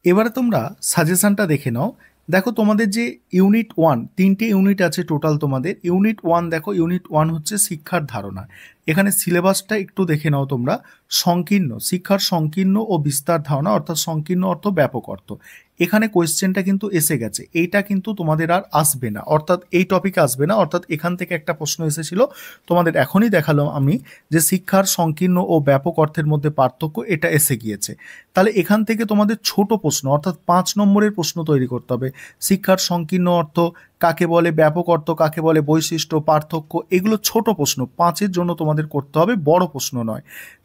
এবারে তোমরা সাজেশনটা দেখে নাও। দেখো তোমাদের যে ইউনিট 1 তিনটে ইউনিট আছে টোটাল। তোমাদের ইউনিট 1 দেখো, ইউনিট 1 হচ্ছে শিক্ষার ধারণা। এখানে সিলেবাসটা একটু দেখে নাও তোমরা। সংকীর্ণ শিক্ষার সংকীর্ণ ও বিস্তার ধারণা, অর্থাৎ সংকীর্ণ অর্থ ব্যাপক অর্থ। এখানে কোয়েশ্চেনটা কিন্তু এসে গেছে, এইটা কিন্তু তোমাদের আর আসবে না, অর্থাৎ এই টপিকে আসবে না। অর্থাৎ এখান থেকে একটা প্রশ্ন এসেছিল, তোমাদের এখনই দেখালাম আমি যে শিক্ষার সংকীর্ণ ও ব্যাপক অর্থের মধ্যে পার্থক্য, এটা এসে গিয়েছে। তাহলে এখান থেকে তোমাদের ছোট প্রশ্ন অর্থাৎ 5 নম্বরের প্রশ্ন তৈরি করতে হবে। শিক্ষার সংকীর্ণ অর্থ কাকে বলে, ব্যাপক অর্থ কাকে বলে, বৈশিষ্ট্য, পার্থক্য, এগুলো ছোট প্রশ্ন 5-এর জন্য তোমাদের করতে হবে, বড় প্রশ্ন নয়।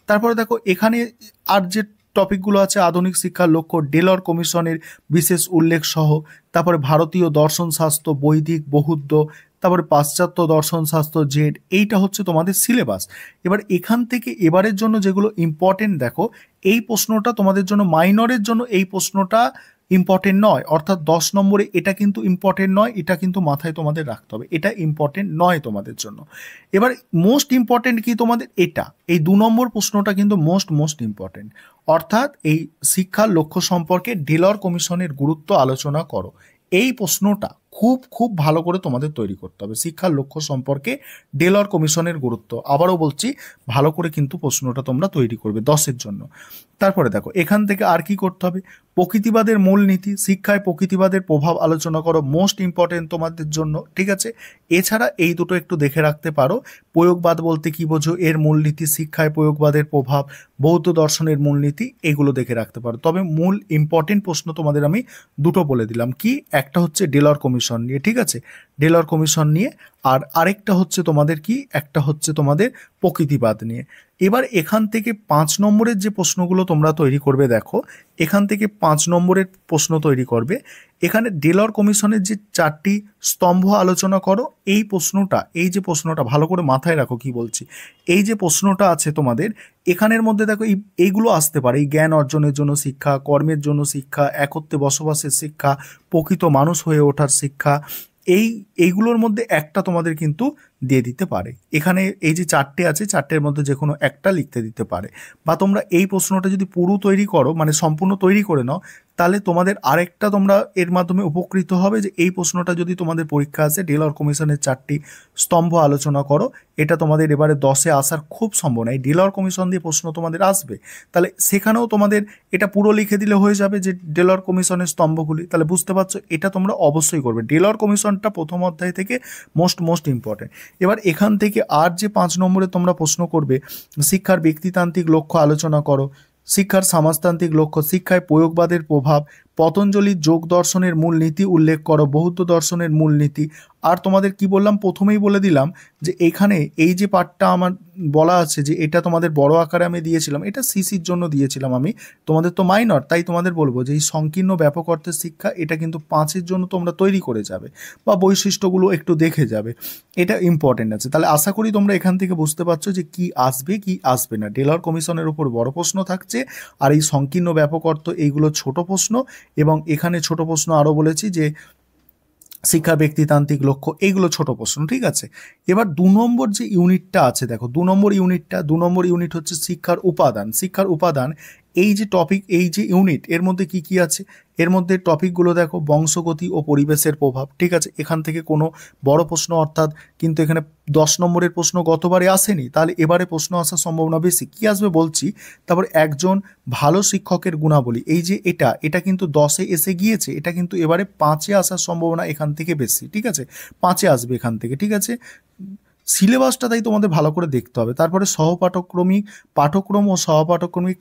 তারপরে দেখো এখানে আর যে টপিকগুলো আছে, আধুনিক শিক্ষার লক্ষ্য, ডেলর কমিশনের বিশেষ উল্লেখ সহ, তারপরে ভারতীয় দর্শন শাস্ত্র, বৈদিক, বৌদ্ধ, তারপরে পাশ্চাত্য দর্শন শাস্ত্র, জেড, এইটা হচ্ছে তোমাদের সিলেবাস। এবার এখান থেকে এবারের জন্য যেগুলো ইম্পর্টেন্ট দেখো, এই প্রশ্নটা তোমাদের জন্য মাইনরের জন্য এই প্রশ্নটা ইম্পর্টেন্ট নয়, অর্থাৎ 10 নম্বরে এটা কিন্তু ইম্পর্টেন্ট নয়, এটা কিন্তু মাথায় তোমাদের রাখতে হবে, এটা ইম্পর্টেন্ট নয় তোমাদের জন্য। এবার মোস্ট ইম্পর্টেন্ট কি তোমাদের, এটা এই 2 নম্বর প্রশ্নটা কিন্তু মোস্ট ইম্পর্টেন্ট। অর্থাৎ এই শিক্ষার লক্ষ্য সম্পর্কে ডেলর কমিশনের গুরুত্ব আলোচনা করো। এই প্রশ্নটা খুব খুব ভালো করে তোমাদের তৈরি করতে হবে। শিক্ষার লক্ষ্য সম্পর্কে ডেলর কমিশনের গুরুত্ব, আবারও বলছি, ভালো করে কিন্তু প্রশ্নটা তোমরা তৈরি করবে 10-এর জন্য। তারপরে দেখো এখান থেকে আর কি করতে হবে, প্রকৃতিবাদের মূলনীতি, শিক্ষায় প্রকৃতিবাদের প্রভাব আলোচনা করো, মোস্ট ইম্পর্টেন্ট তোমাদের জন্য, ঠিক আছে। এছাড়া এই দুটো একটু দেখে রাখতে পারো। প্রয়োগবাদ বলতে কি বোঝো, এর মূলনীতি, শিক্ষায় প্রয়োগবাদের প্রভাব, বৌদ্ধ দর্শনের মূলনীতি, এগুলো দেখে রাখতে পারো। তবে মূল ইম্পর্টেন্ট প্রশ্ন তোমাদের আমি দুটো বলে দিলাম, কি একটা হচ্ছে ডেলর কমিশন নিয়ে, ঠিক আছে, ডেলর কমিশন নিয়ে, আর আরেকটা হচ্ছে তোমাদের কি, একটা হচ্ছে তোমাদের প্রকৃতিবাদ নিয়ে। এবার এখান থেকে 5 নম্বরের যে প্রশ্নগুলো তোমরা তৈরি করবে, দেখো এখান থেকে 5 নম্বরের প্রশ্ন তৈরি করবে। এখানে ডেলর কমিশনের যে 4টি স্তম্ভ আলোচনা করো। এই প্রশ্নটা, এই যে প্রশ্নটা ভালো করে মাথায় রাখো কি বলছি, এই যে প্রশ্নটা আছে তোমাদের এখানের মধ্যে দেখো এইগুলো আসতে পারে, এই জ্ঞান অর্জনের জন্য শিক্ষা, কর্মের জন্য শিক্ষা, একত্রে বসবাসের শিক্ষা, প্রকৃত মানুষ হয়ে ওঠার শিক্ষা, এইগুলোর মধ্যে একটা তোমাদের কিন্তু দিয়ে দিতে পারে। এখানে এই যে 4টে আছে, 4টের মধ্যে যে কোনো একটা লিখতে দিতে পারে। বা তোমরা এই প্রশ্নটা যদি পুরো তৈরি করো, মানে সম্পূর্ণ তৈরি করে নাও, তাহলে তোমাদের আরেকটা তোমরা এর মাধ্যমে উপকৃত হবে, যে এই প্রশ্নটা যদি তোমাদের পরীক্ষা আসে ডেলর কমিশনের 4টি স্তম্ভ আলোচনা করো, এটা তোমাদের এবারে 10-এ আসার খুব সম্ভাবনা, এই ডেলর কমিশন দিয়ে প্রশ্ন তোমাদের আসবে। তাহলে সেখানেও তোমাদের এটা পুরো লিখে দিলে হয়ে যাবে যে ডেলর কমিশনের স্তম্ভগুলি। তাহলে বুঝতে পারছো, এটা তোমরা অবশ্যই করবে। ডেলর কমিশনটা প্রথম অধ্যায় থেকে মোস্ট ইম্পর্টেন্ট। এবার এখান থেকে আর যে 5 নম্বরে তোমরা প্রশ্ন করবে, শিক্ষার ব্যক্তিতান্ত্রিক লক্ষ্য আলোচনা করো, শিক্ষার সমাজতান্ত্রিক লক্ষ্য, শিক্ষায় প্রয়োগবাদের প্রভাব, পতঞ্জলির যোগ দর্শনের মূলনীতি উল্লেখ করো, বৌদ্ধ দর্শনের মূলনীতি। আর তোমাদের কি বললাম, প্রথমেই বলে দিলাম যে এখানে এই যে পার্টটা আমার বলা আছে, যে এটা তোমাদের বড় আকারে আমি দিয়েছিলাম, এটা সিসির জন্য দিয়েছিলাম আমি, তোমাদের তো মাইনর, তাই তোমাদের বলবো যে এই সংকীর্ণ ব্যাপক অর্থের শিক্ষা, এটা কিন্তু 5-এর জন্য তোমরা তৈরি করে যাবে, বা বৈশিষ্ট্যগুলো একটু দেখে যাবে, এটা ইম্পর্টেন্ট আছে। তাহলে আশা করি তোমরা এখান থেকে বুঝতে পারছো যে কি আসবে কি আসবে না। ডেলর কমিশনের উপর বড় প্রশ্ন থাকছে, আর এই সংকীর্ণ ব্যাপক অর্থ এইগুলো ছোট প্রশ্ন। এবং এখানে ছোট প্রশ্ন আরও বলেছি যে শিক্ষা ব্যক্তিতান্ত্রিক লক্ষ্য, এইগুলো ছোট প্রশ্ন, ঠিক আছে। এবার 2 নম্বর যে ইউনিটটা আছে, দেখো 2 নম্বর ইউনিট হচ্ছে শিক্ষার উপাদান। শিক্ষার উপাদান, এই যে টপিক, এই যে ইউনিট, এর মধ্যে কি কি আছে, এর মধ্যে টপিকগুলো দেখো, বংশগতি ও পরিবেশের প্রভাব, ঠিক আছে। এখান থেকে কোনো বড় প্রশ্ন, অর্থাৎ কিন্তু এখানে 10 নম্বরের প্রশ্ন গতবারে আসেনি, তাহলে এবারে প্রশ্ন আসার সম্ভাবনা বেশি। কি আসবে বলছি, তারপর একজন ভালো শিক্ষকের গুণাবলী, এই যে এটা কিন্তু 10-এ এসে গিয়েছে, এটা কিন্তু এবারে 5-এ আসার সম্ভাবনা এখান থেকে বেশি, ঠিক আছে, 5-এ আসবে এখান থেকে, ঠিক আছে। সিলেবাসটা তাই তোমাদের ভালো করে দেখতে হবে। তারপরে পাঠক্রম ও সহপাঠক্রমিক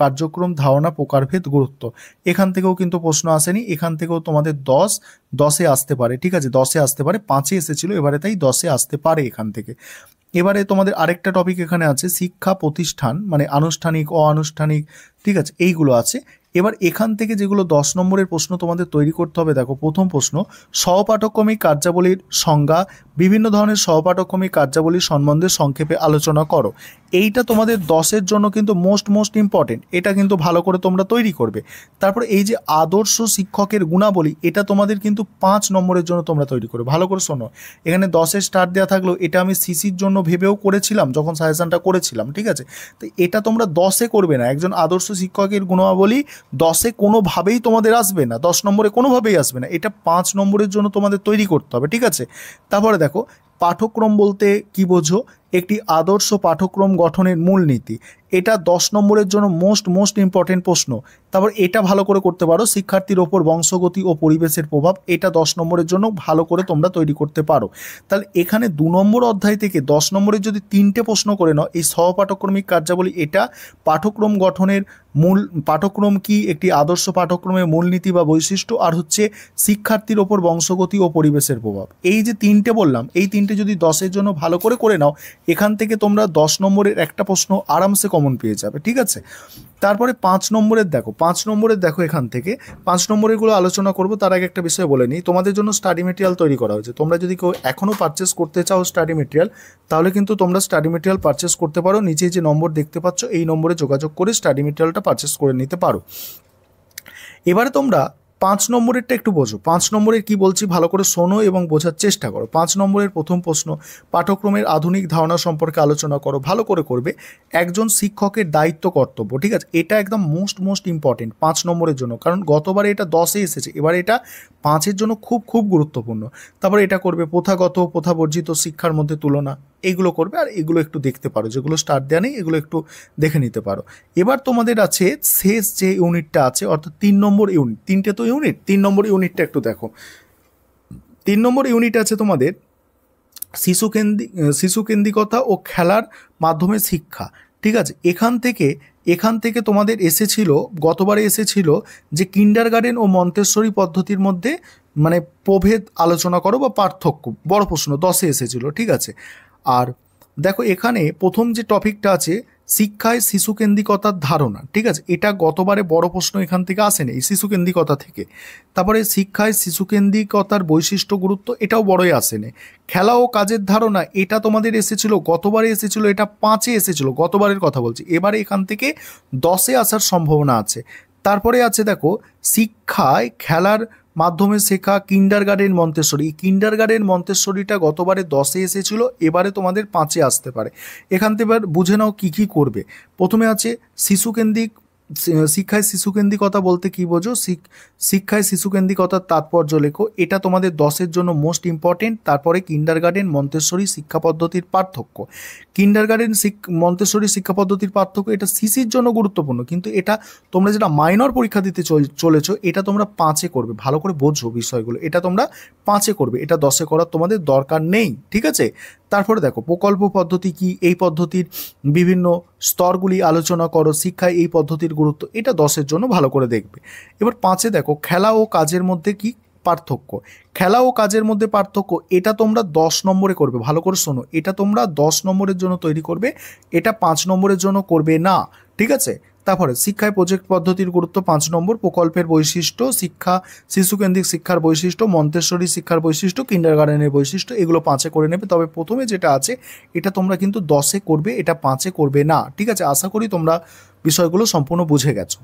কার্যক্রম ধারণা প্রকারভেদ গুরুত্ব, এখান থেকেও কিন্তু প্রশ্ন আসেনি, এখান থেকেও তোমাদের 10-এ আসতে পারে, ঠিক আছে, 10-এ আসতে পারে, 5-এ এসেছিল, এবারে তাই 10-এ আসতে পারে এখান থেকে। এবারে তোমাদের আরেকটা টপিক এখানে আছে, শিক্ষা প্রতিষ্ঠান, মানে আনুষ্ঠানিক অনানুষ্ঠানিক, ঠিক আছে, এইগুলো আছে। এবার এখান থেকে যেগুলো 10 নম্বরের প্রশ্ন তোমাদের তৈরি করতে হবে, দেখো প্রথম প্রশ্ন, সহপাঠক্রমিক কার্যাবলীর সংজ্ঞা, বিভিন্ন ধরনের সহপাঠক্রমিক কার্যাবলীর সম্বন্ধে সংক্ষেপে আলোচনা করো। এইটা তোমাদের 10-এর জন্য কিন্তু মোস্ট ইম্পর্টেন্ট, এটা কিন্তু ভালো করে তোমরা তৈরি করবে। তারপরে এই যে আদর্শ শিক্ষকের গুণাবলী, এটা তোমাদের কিন্তু 5 নম্বরের জন্য তোমরা তৈরি করবে। ভালো করে শোনো, এখানে 10-এর স্টার দেওয়া থাকলেও এটা আমি সিসির জন্য ভেবেও করেছিলাম যখন সাজেশনটা করেছিলাম, ঠিক আছে। তো এটা তোমরা 10-এ করবে না, একজন আদর্শ শিক্ষকের গুণাবলী 10-এ কোনোভাবেই তোমাদের আসবে না, 10 নম্বরে কোনোভাবেই আসবে না, এটা 5 নম্বরের জন্য তোমাদের তৈরি করতে হবে, ঠিক আছে। তারপরে দেখো পাঠ্যক্রম বলতে কি বোঝো, একটি আদর্শ পাঠ্যক্রম গঠনের মূলনীতি, এটা 10 নম্বরের জন্য মোস্ট ইম্পর্টেন্ট প্রশ্ন। তারপর এটা ভালো করে করতে পারো, শিক্ষার্থীর ওপর বংশগতি ও পরিবেশের প্রভাব, এটা 10 নম্বরের জন্য ভালো করে তোমরা তৈরি করতে পারো। তাহলে এখানে 2 নম্বর অধ্যায় থেকে 10 নম্বরের যদি 3টে প্রশ্ন করে নাও, এই সহপাঠক্রমিক কার্যাবলী, এটা পাঠ্যক্রম গঠনের মূল, পাঠ্যক্রম কি, একটি আদর্শ পাঠ্যক্রমের মূলনীতি বা বৈশিষ্ট্য, আর হচ্ছে শিক্ষার্থীর ওপর বংশগতি ও পরিবেশের প্রভাব। এই যে 3টে বললাম, এই 3টে যদি 10-এর জন্য ভালো করে নাও, এখান থেকে তোমরা 10 নম্বরের একটা প্রশ্ন আরামসে কমন পেয়ে যাবে, ঠিক আছে। তারপরে 5 নম্বরের দেখো এখান থেকে 5 নম্বরেরগুলো আলোচনা করব, তার আগে একটা বিষয় বলে নিই, তোমাদের জন্য স্টাডি মেটেরিয়াল তৈরি করা হয়েছে। তোমরা যদি কেউ এখনও পারচেস করতে চাও স্টাডি মেটেরিয়াল, তাহলে কিন্তু তোমরা স্টাডি মেটেরিয়াল পারচেস করতে পারো, নিচে যে নম্বর দেখতে পাচ্ছ এই নম্বরে যোগাযোগ করে স্টাডি মেটেরিয়ালটা পারচেস করে নিতে পারো। এবারে তোমরা 5 নম্বরেরটা একটু বোঝো, 5 নম্বরের কি বলছি ভালো করে শোনো এবং বোঝার চেষ্টা করো। 5 নম্বরের প্রথম প্রশ্ন, পাঠ্যক্রমের আধুনিক ধারণা সম্পর্কে আলোচনা করো, ভালো করে করবে। একজন শিক্ষকের দায়িত্ব কর্তব্য, ঠিক আছে, এটা একদম মোস্ট ইম্পর্টেন্ট 5 নম্বরের জন্য, কারণ গতবারে এটা 10-এ এসেছে, এবারে এটা 5-এর জন্য খুব গুরুত্বপূর্ণ। তারপরে এটা করবে প্রথাগত প্রথাবর্জিত শিক্ষার মধ্যে তুলনা, এইগুলো করবে, আর এগুলো একটু দেখতে পারো, যেগুলো স্টার্ট দেওয়া নেই এগুলো একটু দেখে নিতে পারো। এবার তোমাদের আছে শেষ যে ইউনিটটা আছে, অর্থাৎ 3 নম্বর ইউনিট, 3টে তো ইউনিট, 3 নম্বর ইউনিটটা একটু দেখো। 3 নম্বর ইউনিট আছে তোমাদের শিশুকেন্দ্রিকতা ও খেলার মাধ্যমে শিক্ষা, ঠিক আছে। এখান থেকে তোমাদের এসেছিল, গতবারে এসেছিল যে কিন্ডারগার্টেন ও মন্তেশ্বরী পদ্ধতির মধ্যে মানে প্রভেদ আলোচনা করো বা পার্থক্য, বড় প্রশ্ন 10-এ এসেছিল, ঠিক আছে। আর দেখো এখানে প্রথম যে টপিকটা আছে শিক্ষায় শিশুকেন্দ্রিকতার ধারণা, ঠিক আছে, এটা গতবারে বড় প্রশ্ন এখান থেকে আসেনি, এই শিশুকেন্দ্রিকতা থেকে। তারপরে শিক্ষায় শিশুকেন্দ্রিকতার বৈশিষ্ট্য গুরুত্ব, এটাও বড়ই আসেনি। খেলা ও কাজের ধারণা, এটা তোমাদের এসেছিল, গতবারে এসেছিল, এটা 5-এ এসেছিল, গতবারের কথা বলছি। এবারে এখান থেকে 10-এ আসার সম্ভাবনা আছে। তারপরে আছে দেখো শিক্ষায় খেলার মাধ্যমে শেখা কিন্ডারগার্টেন মন্তেশ্বরী, এই কিন্ডারগার্টেন মন্তেশ্বরীটা গতবারে 10-এ এসেছিল, এবারে তোমাদের 5-এ আসতে পারে। এখান থেকে এবার বুঝে নাও কী করবে। প্রথমে আছে শিক্ষায় শিশুকেন্দ্রিকতা বলতে কী বোঝো, শিক্ষায় শিশুকেন্দ্রিকতার তাৎপর্য লেখো, এটা তোমাদের 10-এর জন্য মোস্ট ইম্পর্টেন্ট। তারপরে কিন্ডারগার্টেন মন্তেশ্বরী শিক্ষা পদ্ধতির পার্থক্য, কিন্ডারগার্টেন মন্তেশ্বরী শিক্ষা পদ্ধতির পার্থক্য, এটা সিসির জন্য গুরুত্বপূর্ণ, কিন্তু এটা তোমরা যেটা মাইনর পরীক্ষা দিতে চলেছো এটা তোমরা 5-এ করবে, ভালো করে বোঝো বিষয়গুলো, এটা তোমরা 5-এ করবে, এটা 10-এ করার তোমাদের দরকার নেই, ঠিক আছে। তারপরে দেখো প্রকল্প পদ্ধতি কি, এই পদ্ধতির বিভিন্ন স্তরগুলি আলোচনা করো, শিক্ষায় এই পদ্ধতির গুরুত্ব, এটা 10-এর জন্য ভালো করে দেখবে। এবার 5-এ দেখো খেলা ও কাজের মধ্যে কি পার্থক্য, খেলা ও কাজের মধ্যে পার্থক্য, এটা তোমরা 10 নম্বরে করবে, ভালো করে শোনো, এটা তোমরা 10 নম্বরের জন্য তৈরি করবে, এটা 5 নম্বরের জন্য করবে না, ঠিক আছে। তারপরে শিক্ষায় প্রজেক্ট পদ্ধতির গুরুত্ব 5 নম্বর, প্রকল্পের বৈশিষ্ট্য, শিশুকেন্দ্রিক শিক্ষার বৈশিষ্ট্য, মন্তেশ্বরী শিক্ষার বৈশিষ্ট্য, কিন্ডারগার্টেনের বৈশিষ্ট্য, এগুলো 5-এ করে নেবে। তবে প্রথমে যেটা আছে এটা তোমরা কিন্তু 10-এ করবে, এটা 5-এ করবে না, ঠিক আছে। আশা করি তোমরা বিষয়গুলো সম্পূর্ণ বুঝে গেছো।